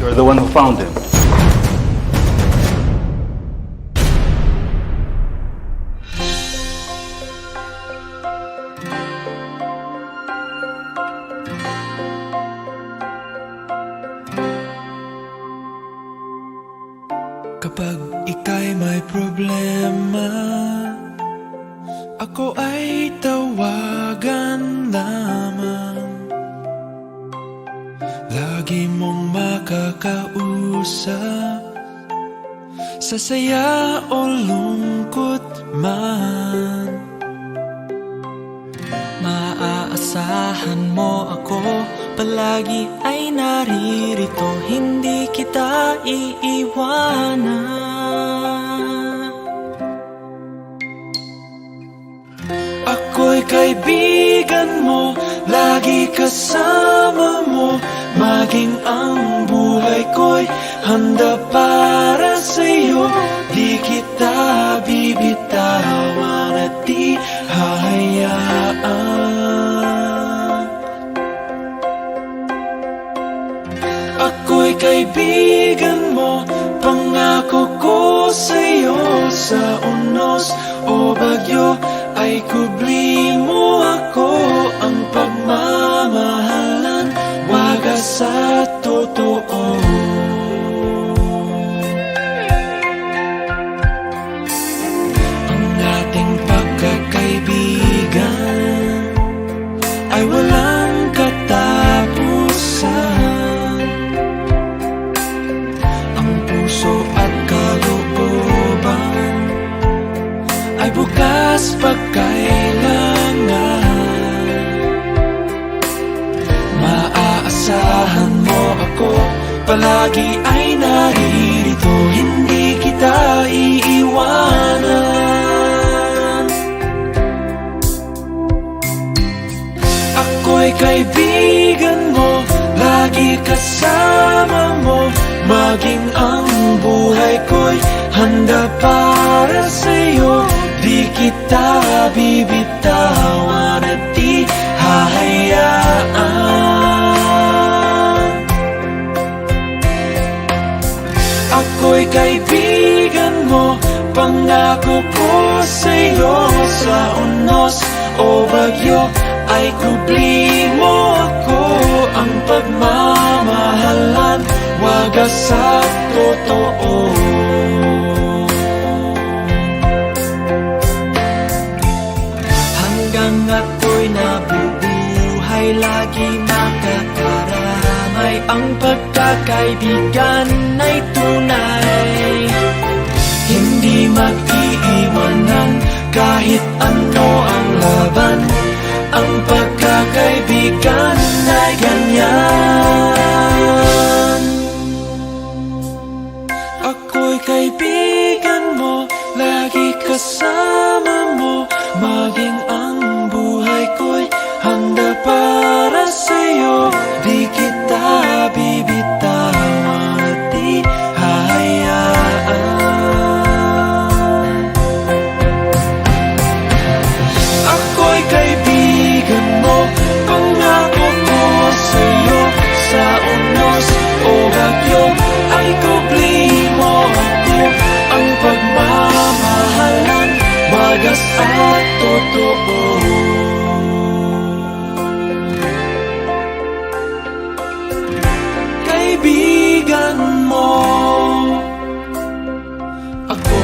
You're the one who found him. Kapag ika'y may problema, ako ay tawagan lamang. Lagi mong makakausap, sa saya o lungkot man. Maaasahan mo ako, palagi ay naririto, hindi kita iiwanan. Ako'y kaibigan mo, lagi kasama mo, maging ang buhay ko'y handa para sa'yo. Di kita bibitawan at di hahayaan. Ako'y kaibigan mo, pangako ko sa'yo. Sa unos o bagyo ay kubli mo ako. Ang pagmamahalan, wagas at totoo. Ang ating pagkakaibigan ay walang katapusan. Ang puso at kalooban ay bukas pagkailangan. Maaasahan mo ako, palagi ay naririto, hindi kita iiwanan. Ako'y kaibigan mo, lagi kasama mo, maging ang buhay ko'y handa para sa'yo. Di kita bibitawan at di hahayaan. Ako'y kaibigan mo, pangako ko sa'yo. Sa unos o bagyo ay kubli mo ako. Ang pagmamahalan, wagas at totoo. Hanggang ako'y nabubuhay, lagi makakaramay. Ang pagkakaibigan ay tunay, hindi mag-iiwanan kahit ano ang laban. Ang pagkakaibigan ay ganyan. Ako'y kaibigan mo, lagi kasama mo, maging ang buhay ko'y handa para sa'yo. Di kita bibitawan at di hahayaan. Ako'y kaibigan mo, pangako ko sa'yo. Sa unos o bagyo ay kubli mo ako. Ang pagmamahalan, wagas at totoo. Kaibigan mo ako.